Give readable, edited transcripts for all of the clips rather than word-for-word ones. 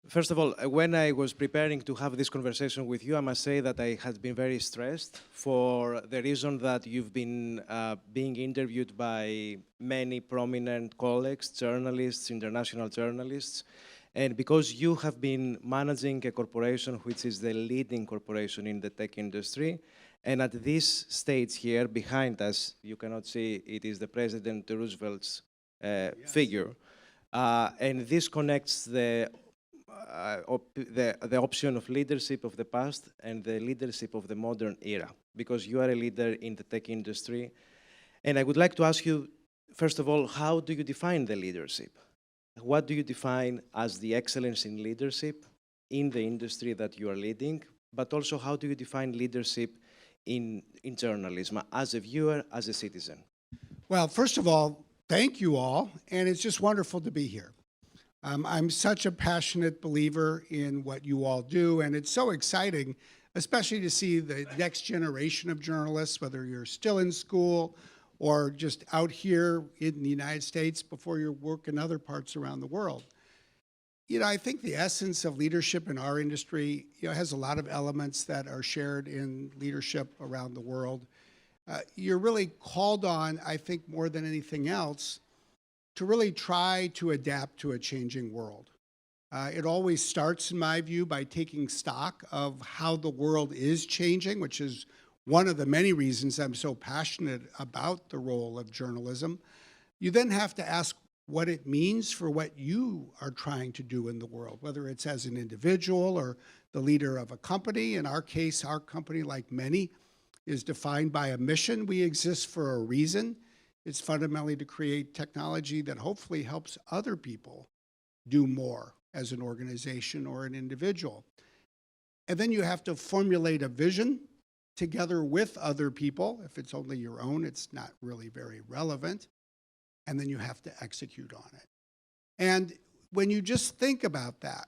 First of all, when I was preparing to have this conversation with you, I must say that I had been very stressed for the reason that you've been being interviewed by many prominent colleagues, journalists, international journalists, and because you have been managing a corporation which is the leading corporation in the tech industry, and at this stage here behind us, you cannot see, it is the President Roosevelt's figure, and this connects the option of leadership of the past and the leadership of the modern era, because you are a leader in the tech industry. And I would like to ask you, first of all, how do you define the leadership? What do you define as the excellence in leadership in the industry that you are leading? But also, how do you define leadership in journalism, as a viewer, as a citizen? Well, first of all, thank you all, and it's just wonderful to be here. I'm such a passionate believer in what you all do, and it's so exciting, especially to see the next generation of journalists, whether you're still in school or just out here in the United States before your work in other parts around the world. You know, I think the essence of leadership in our industry, has a lot of elements that are shared in leadership around the world. You're really called on, I think, more than anything else, to really try to adapt to a changing world. It always starts, in my view, by taking stock of how the world is changing, which is one of the many reasons I'm so passionate about the role of journalism. You then have to ask what it means for what you are trying to do in the world, whether it's as an individual or the leader of a company. In our case, our company, like many, is defined by a mission. We exist for a reason. It's fundamentally to create technology that hopefully helps other people do more as an organization or an individual. And then you have to formulate a vision together with other people. If it's only your own, it's not really very relevant. And then you have to execute on it. And when you just think about that,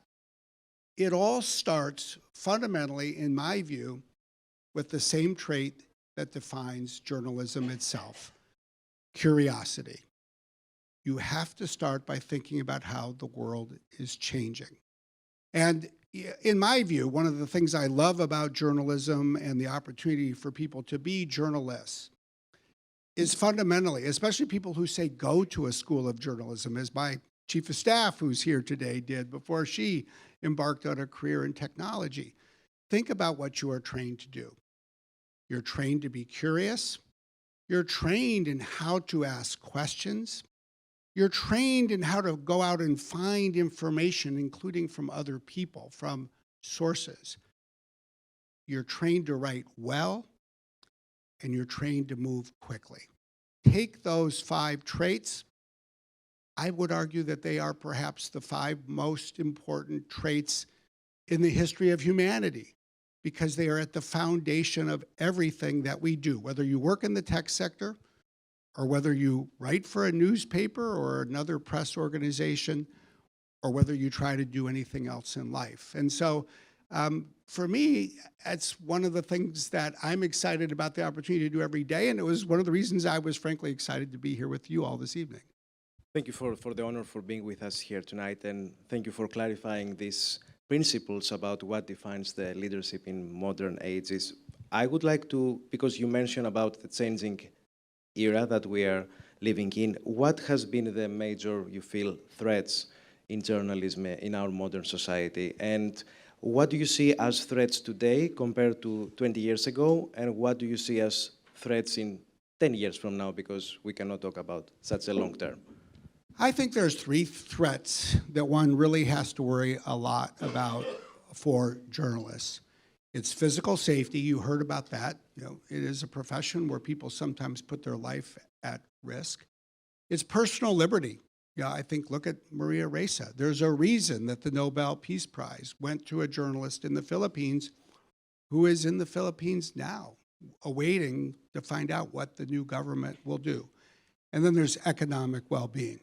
it all starts fundamentally, in my view, with the same trait that defines journalism itself: curiosity. You have to start by thinking about how the world is changing. And in my view, one of the things I love about journalism and the opportunity for people to be journalists is fundamentally, especially people who say go to a school of journalism, as my chief of staff who's here today did before she embarked on a career in technology. Think about what you are trained to do. You're trained to be curious. You're trained in how to ask questions. You're trained in how to go out and find information, including from other people, from sources. You're trained to write well, and you're trained to move quickly. Take those 5 traits. I would argue that they are perhaps the 5 most important traits in the history of humanity, because they are at the foundation of everything that we do, whether you work in the tech sector or whether you write for a newspaper or another press organization, or whether you try to do anything else in life. And so for me, that's one of the things that I'm excited about the opportunity to do every day, and it was one of the reasons I was frankly excited to be here with you all this evening. Thank you for the honor for being with us here tonight, and thank you for clarifying these principles about what defines the leadership in modern ages. I would like to, because you mentioned about the changing era that we are living in, what has been the major, you feel, threats in journalism in our modern society? And what do you see as threats today compared to 20 years ago? And what do you see as threats in 10 years from now? Because we cannot talk about such a long term. I think there's 3 threats that one really has to worry a lot about for journalists. It's physical safety. You heard about that. It is a profession where people sometimes put their life at risk. It's personal liberty. I think, look at Maria Ressa. There's a reason that the Nobel Peace Prize went to a journalist in the Philippines who is in the Philippines now, awaiting to find out what the new government will do. And then there's economic well-being.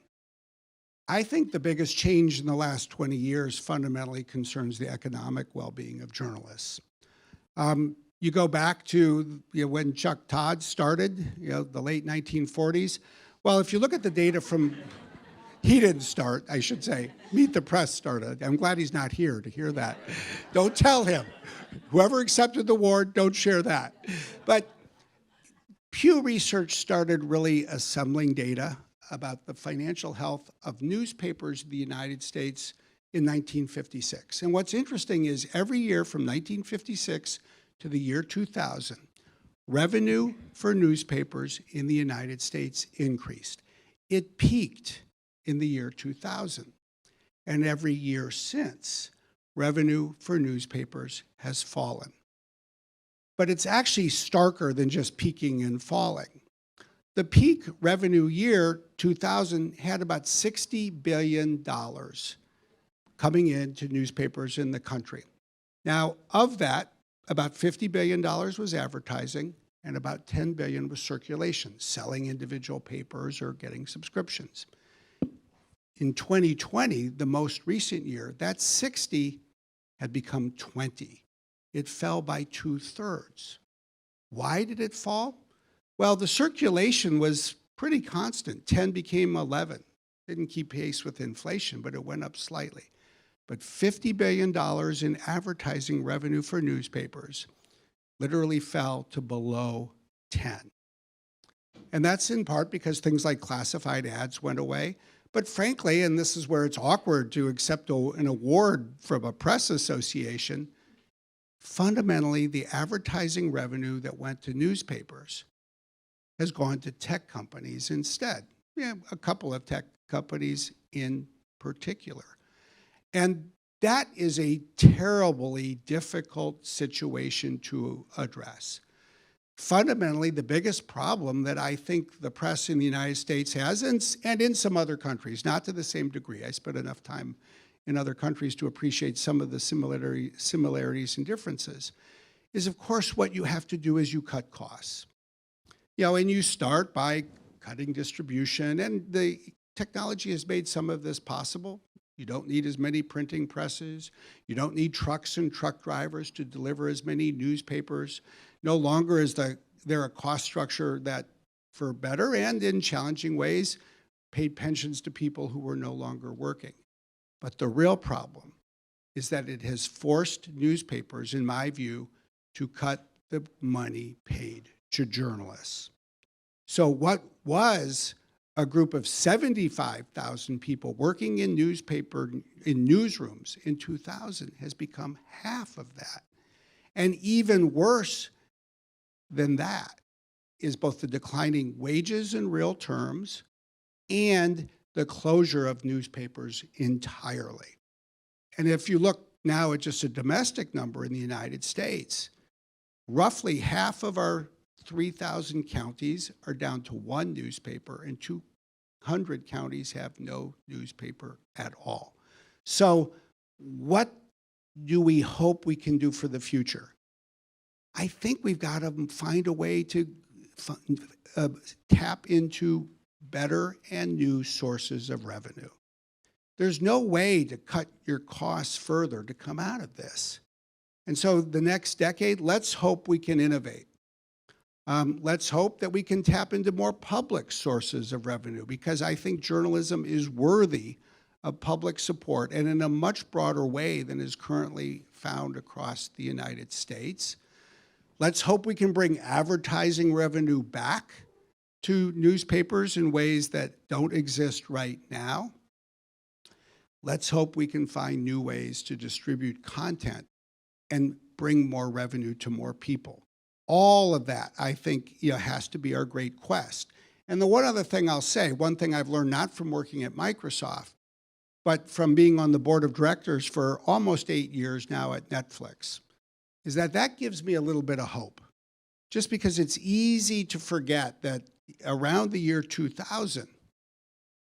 I think the biggest change in the last 20 years fundamentally concerns the economic well-being of journalists. You go back to when Chuck Todd started, the late 1940s. Well, if you look at the data from He didn't start, I should say. Meet the Press started. I'm glad he's not here to hear that. Don't tell him. Whoever accepted the award, don't share that. But Pew Research started really assembling data about the financial health of newspapers in the United States in 1956. And what's interesting is every year from 1956 to the year 2000, revenue for newspapers in the United States increased. It peaked in the year 2000. And every year since, revenue for newspapers has fallen. But it's actually starker than just peaking and falling. The peak revenue year, 2000, had about $60 billion coming into newspapers in the country. Now, of that, about $50 billion was advertising, and about $10 billion was circulation, selling individual papers or getting subscriptions. In 2020, the most recent year, that 60 had become 20. It fell by 2/3. Why did it fall? Well, the circulation was pretty constant. 10 became 11. Didn't keep pace with inflation, but it went up slightly. But $50 billion in advertising revenue for newspapers literally fell to below 10. And that's in part because things like classified ads went away. But frankly, and this is where it's awkward to accept an award from a press association, fundamentally, the advertising revenue that went to newspapers has gone to tech companies instead. Yeah, a couple of tech companies in particular. And that is a terribly difficult situation to address. Fundamentally, the biggest problem that I think the press in the United States has, and in some other countries, not to the same degree, I spent enough time in other countries to appreciate some of the similarities and differences, is of course what you have to do is you cut costs. And you start by cutting distribution, and the technology has made some of this possible. You don't need as many printing presses. You don't need trucks and truck drivers to deliver as many newspapers. No longer is there a cost structure that, for better and in challenging ways, paid pensions to people who were no longer working. But the real problem is that it has forced newspapers, in my view, to cut the money paid to journalists. So what was a group of 75,000 people working in newsrooms in 2000 has become half of that. And even worse than that is both the declining wages in real terms and the closure of newspapers entirely. And if you look now at just a domestic number in the United States, roughly half of our 3,000 counties are down to one newspaper, and 200 counties have no newspaper at all. So what do we hope we can do for the future? I think we've got to find a way to tap into better and new sources of revenue. There's no way to cut your costs further to come out of this. And so the next decade, let's hope we can innovate. Let's hope that we can tap into more public sources of revenue, because I think journalism is worthy of public support, and in a much broader way than is currently found across the United States. Let's hope we can bring advertising revenue back to newspapers in ways that don't exist right now. Let's hope we can find new ways to distribute content and bring more revenue to more people. All of that, I think, has to be our great quest. And the one other thing I'll say, one thing I've learned not from working at Microsoft, but from being on the board of directors for almost 8 years now at Netflix, is that gives me a little bit of hope. Just because it's easy to forget that around the year 2000,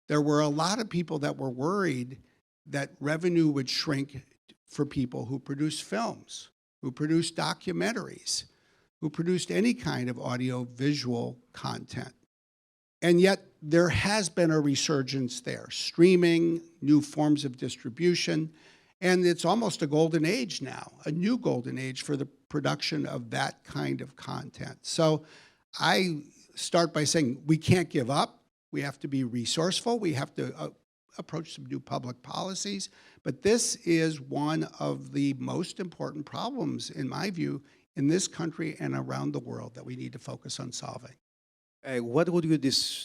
there were a lot of people that were worried that revenue would shrink for people who produce films, who produce documentaries, who produced any kind of audio-visual content. And yet there has been a resurgence there, streaming, new forms of distribution, and it's almost a golden age now, a new golden age for the production of that kind of content. So I start by saying we can't give up. We have to be resourceful. We have to approach some new public policies. But this is one of the most important problems, in my view, in this country and around the world that we need to focus on solving. What would you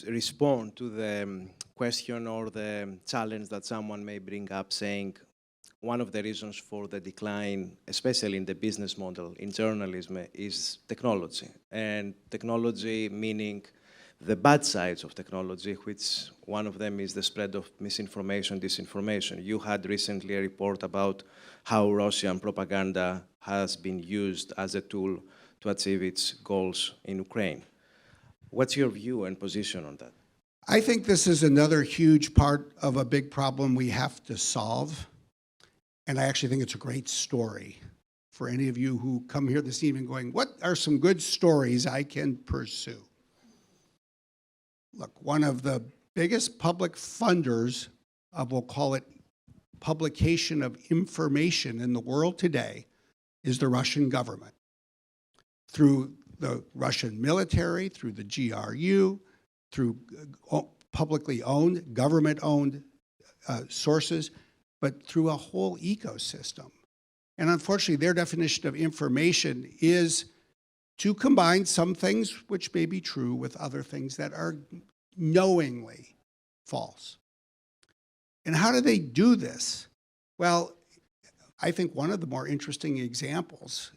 respond to the question or the challenge that someone may bring up saying one of the reasons for the decline, especially in the business model in journalism, is technology. And technology meaning the bad sides of technology, which one of them is the spread of misinformation, disinformation. You had recently a report about how Russian propaganda has been used as a tool to achieve its goals in Ukraine. What's your view and position on that? I think this is another huge part of a big problem we have to solve. And I actually think it's a great story for any of you who come here this evening going, what are some good stories I can pursue? Look, one of the biggest public funders of, we'll call it, publication of information in the world today is the Russian government. Through the Russian military, through the GRU, through publicly owned, government-owned sources, but through a whole ecosystem. And unfortunately, their definition of information is to combine some things which may be true with other things that are knowingly false. And how do they do this? Well, I think one of the more interesting examples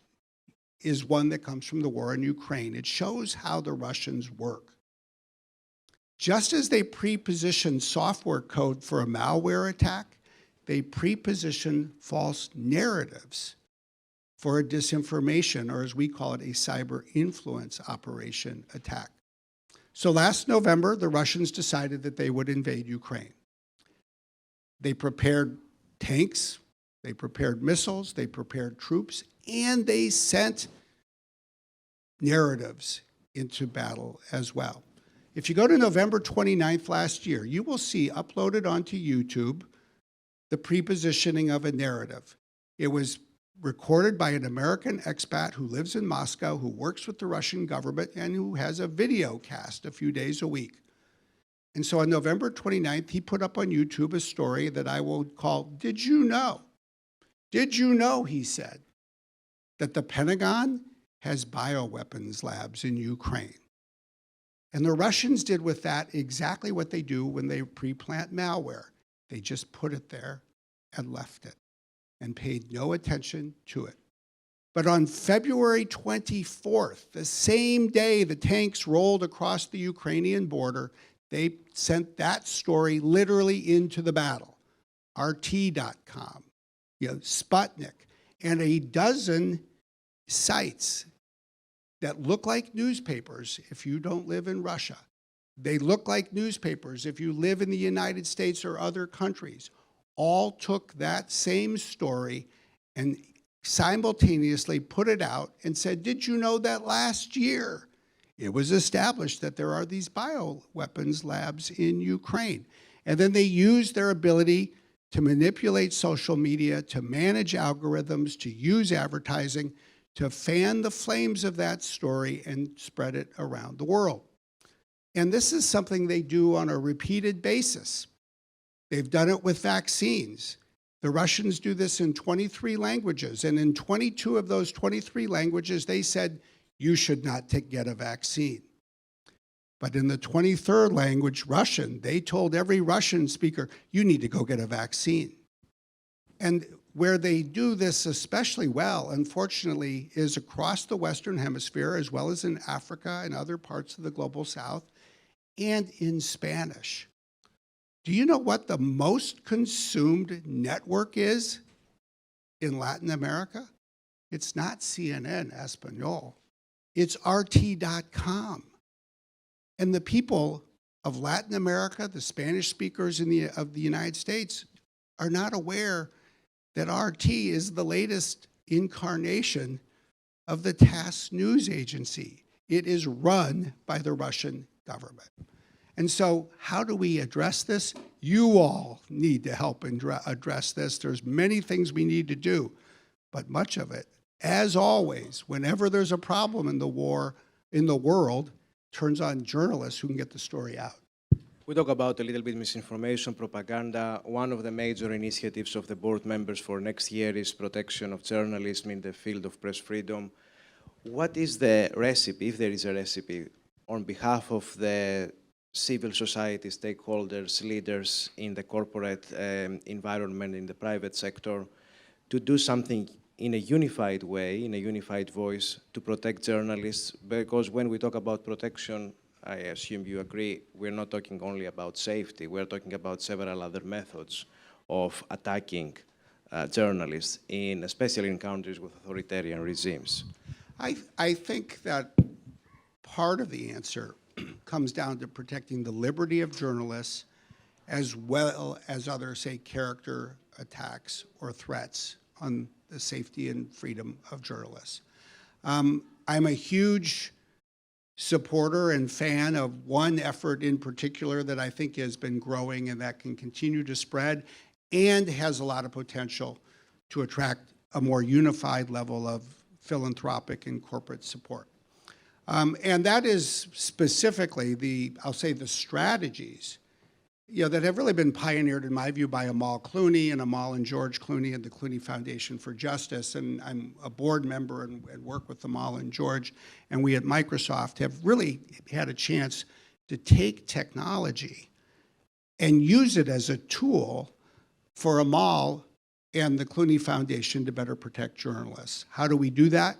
is one that comes from the war in Ukraine. It shows how the Russians work. Just as they pre-position software code for a malware attack, they pre-position false narratives for a disinformation, or as we call it, a cyber influence operation attack. So last November, the Russians decided that they would invade Ukraine. They prepared tanks, they prepared missiles, they prepared troops, and they sent narratives into battle as well. If you go to November 29th last year, you will see uploaded onto YouTube the pre-positioning of a narrative. It was recorded by an American expat who lives in Moscow, who works with the Russian government, and who has a video cast a few days a week. And so on November 29th, he put up on YouTube a story that I will call, Did You Know? Did you know, he said, that the Pentagon has bioweapons labs in Ukraine? And the Russians did with that exactly what they do when they pre-plant malware. They just put it there and left it and paid no attention to it. But on February 24th, the same day the tanks rolled across the Ukrainian border, they sent that story literally into the battle. RT.com, Sputnik, and a dozen sites that look like newspapers if you don't live in Russia. They look like newspapers if you live in the United States or other countries. All took that same story and simultaneously put it out and said, did you know that last year it was established that there are these bioweapons labs in Ukraine? And then they used their ability to manipulate social media, to manage algorithms, to use advertising, to fan the flames of that story and spread it around the world. And this is something they do on a repeated basis. They've done it with vaccines. The Russians do this in 23 languages, and in 22 of those 23 languages, they said, you should not get a vaccine. But in the 23rd language, Russian, they told every Russian speaker, you need to go get a vaccine. And where they do this especially well, unfortunately, is across the Western Hemisphere, as well as in Africa and other parts of the global South, and in Spanish. Do you know what the most consumed network is in Latin America? It's not CNN Espanol. It's RT.com. And the people of Latin America, the Spanish speakers of the United States, are not aware that RT is the latest incarnation of the TASS news agency. It is run by the Russian government. And so how do we address this? You all need to help address this. There's many things we need to do, but much of it, as always, whenever there's a problem in the war, in the world, turns on journalists who can get the story out. We talk about a little bit misinformation, propaganda. One of the major initiatives of the board members for next year is protection of journalism in the field of press freedom. What is the recipe, if there is a recipe, on behalf of the civil society stakeholders, leaders in the corporate environment, in the private sector, to do something in a unified way, in a unified voice, to protect journalists? Because when we talk about protection, I assume you agree, we're not talking only about safety, we're talking about several other methods of attacking journalists, especially in countries with authoritarian regimes. I think that part of the answer comes down to protecting the liberty of journalists as well as other, say, character attacks or threats on the safety and freedom of journalists. I'm a huge supporter and fan of one effort in particular that I think has been growing and that can continue to spread and has a lot of potential to attract a more unified level of philanthropic and corporate support. And that is specifically I'll say the strategies, that have really been pioneered, in my view, by Amal Clooney and Amal and George Clooney and the Clooney Foundation for Justice. And I'm a board member and work with Amal and George. And we at Microsoft have really had a chance to take technology and use it as a tool for Amal and the Clooney Foundation to better protect journalists. How do we do that?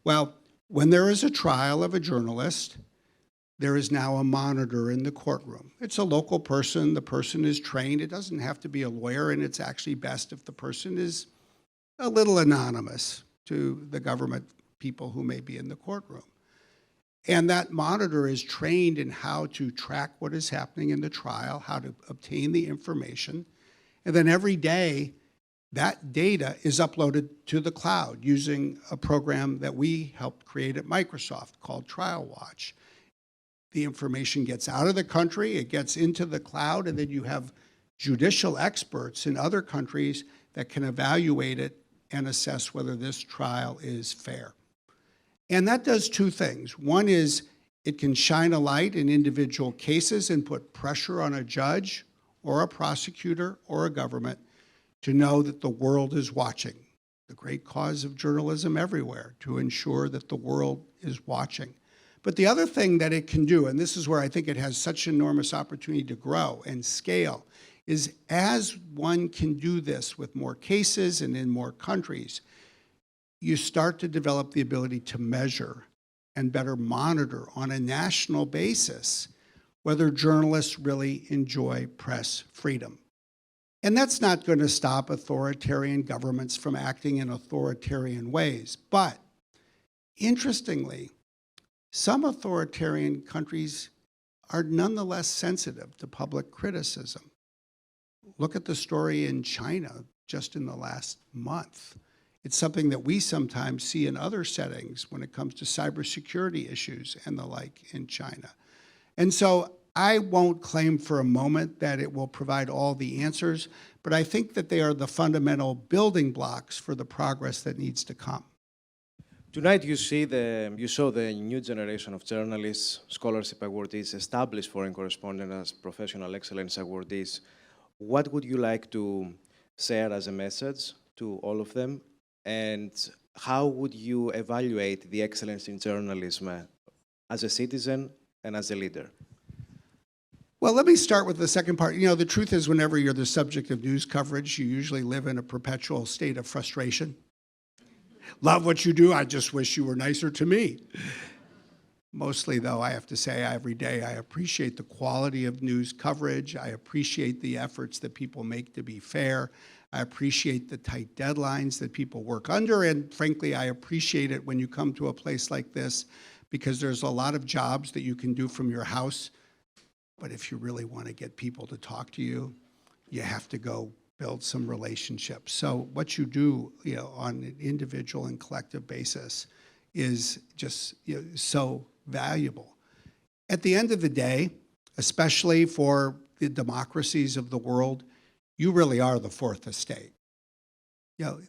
Well, when there is a trial of a journalist, there is now a monitor in the courtroom. It's a local person. The person is trained. It doesn't have to be a lawyer, and it's actually best if the person is a little anonymous to the government people who may be in the courtroom. And that monitor is trained in how to track what is happening in the trial, how to obtain the information, and then every day, that data is uploaded to the cloud using a program that we helped create at Microsoft called Trial Watch. The information gets out of the country, it gets into the cloud, and then you have judicial experts in other countries that can evaluate it and assess whether this trial is fair. And that does two things. One is it can shine a light in individual cases and put pressure on a judge or a prosecutor or a government to know that the world is watching. The great cause of journalism everywhere, to ensure that the world is watching. But the other thing that it can do, and this is where I think it has such enormous opportunity to grow and scale, is as one can do this with more cases and in more countries, you start to develop the ability to measure and better monitor on a national basis whether journalists really enjoy press freedom. And that's not going to stop authoritarian governments from acting in authoritarian ways. But interestingly, some authoritarian countries are nonetheless sensitive to public criticism. Look at the story in China just in the last month. It's something that we sometimes see in other settings when it comes to cybersecurity issues and the like in China. And so I won't claim for a moment that it will provide all the answers, but I think that they are the fundamental building blocks for the progress that needs to come. Tonight you saw the new generation of journalists, scholarship awardees, established foreign correspondents as professional excellence awardees. What would you like to share as a message to all of them? And how would you evaluate the excellence in journalism as a citizen and as a leader? Well, let me start with the second part. The truth is, whenever you're the subject of news coverage, you usually live in a perpetual state of frustration. Love what you do, I just wish you were nicer to me. Mostly, though, I have to say, every day I appreciate the quality of news coverage. I appreciate the efforts that people make to be fair. I appreciate the tight deadlines that people work under. And frankly, I appreciate it when you come to a place like this, because there's a lot of jobs that you can do from your house. But if you really want to get people to talk to you, you have to go build some relationships. So what you do, on an individual and collective basis is just so valuable. At the end of the day, especially for the democracies of the world, you really are the fourth estate.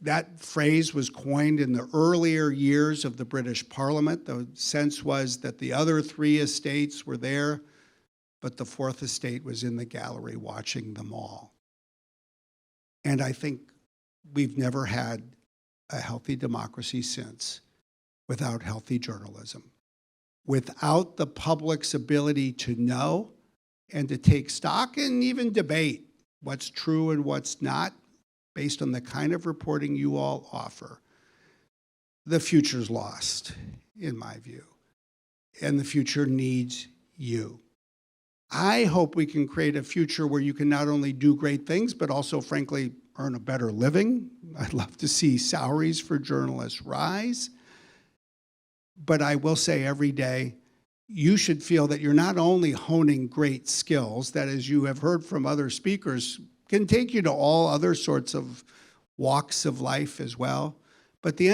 That phrase was coined in the earlier years of the British Parliament. The sense was that the other three estates were there, but the fourth estate was in the gallery watching them all. And I think we've never had a healthy democracy since without healthy journalism, without the public's ability to know and to take stock and even debate what's true and what's not based on the kind of reporting you all offer. The future's lost, in my view, and the future needs you. I hope we can create a future where you can not only do great things, but also, frankly, earn a better living. I'd love to see salaries for journalists rise. But I will say every day, you should feel that you're not only honing great skills that, as you have heard from other speakers, can take you to all other sorts of walks of life as well. But at the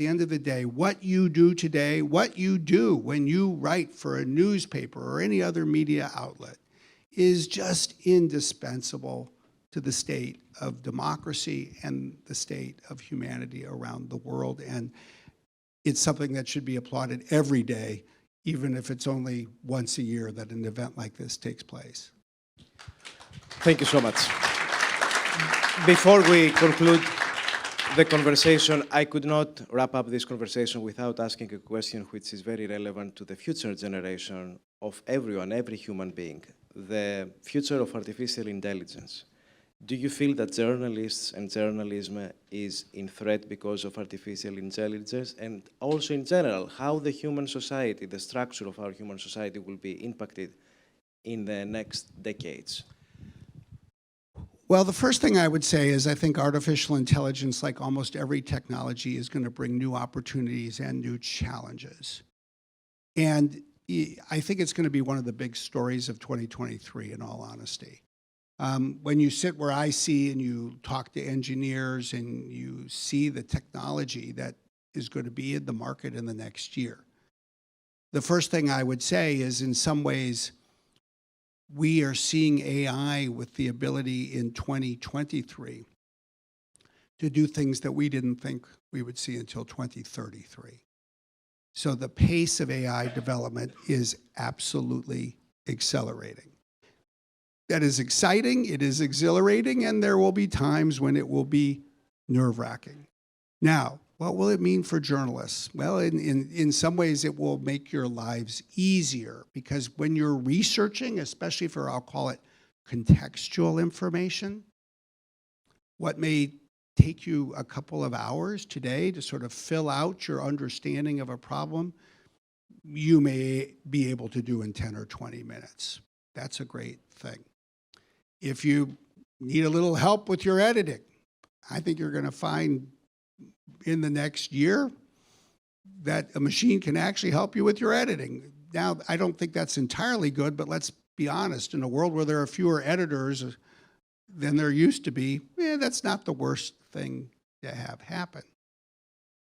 end of the day, what you do today, what you do when you write for a newspaper or any other media outlet is just indispensable to the state of democracy and the state of humanity around the world. And it's something that should be applauded every day, even if it's only once a year that an event like this takes place. Thank you so much. Before we conclude the conversation, I could not wrap up this conversation without asking a question which is very relevant to the future generation of everyone, every human being, the future of artificial intelligence. Do you feel that journalists and journalism is in threat because of artificial intelligence? And also in general, how the human society, the structure of our human society will be impacted in the next decades? Well, the first thing I would say is I think artificial intelligence, like almost every technology, is going to bring new opportunities and new challenges. And I think it's going to be one of the big stories of 2023, in all honesty. When you sit where I see and you talk to engineers and you see the technology that is going to be in the market in the next year, the first thing I would say is, in some ways, we are seeing AI with the ability in 2023 to do things that we didn't think we would see until 2033. So the pace of AI development is absolutely accelerating. That is exciting, it is exhilarating, and there will be times when it will be nerve-wracking. Now, what will it mean for journalists? Well, in some ways, it will make your lives easier, because when you're researching, especially for, I'll call it, contextual information, what may take you a couple of hours today to sort of fill out your understanding of a problem, you may be able to do in 10 or 20 minutes. That's a great thing. If you need a little help with your editing, I think you're going to find in the next year that a machine can actually help you with your editing. Now, I don't think that's entirely good, but let's be honest, in a world where there are fewer editors than there used to be, that's not the worst thing to have happen.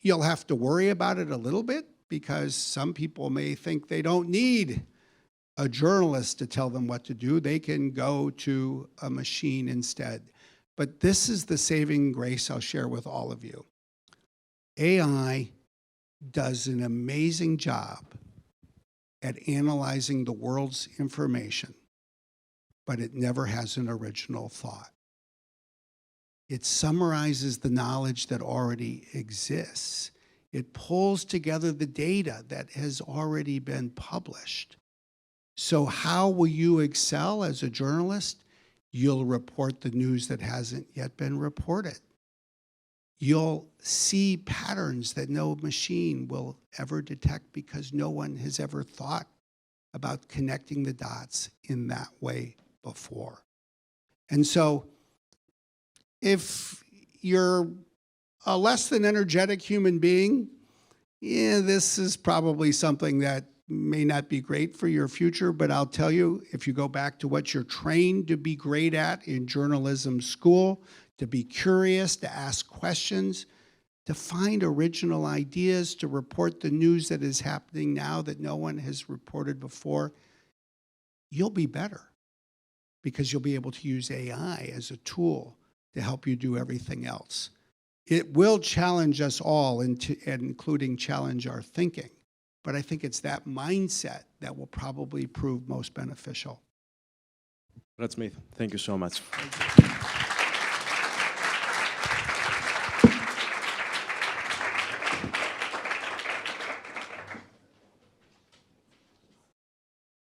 You'll have to worry about it a little bit, because some people may think they don't need a journalist to tell them what to do. They can go to a machine instead. But this is the saving grace I'll share with all of you. AI does an amazing job at analyzing the world's information, but it never has an original thought. It summarizes the knowledge that already exists. It pulls together the data that has already been published. So how will you excel as a journalist? You'll report the news that hasn't yet been reported. You'll see patterns that no machine will ever detect, because no one has ever thought about connecting the dots in that way before. And so if you're a less than energetic human being, this is probably something that may not be great for your future, but I'll tell you, if you go back to what you're trained to be great at in journalism school, to be curious, to ask questions, to find original ideas, to report the news that is happening now that no one has reported before, you'll be better, because you'll be able to use AI as a tool to help you do everything else. It will challenge us all, including challenge our thinking. but I think it's that mindset that will probably prove most beneficial. Brad Smith, thank you so much. Thank you.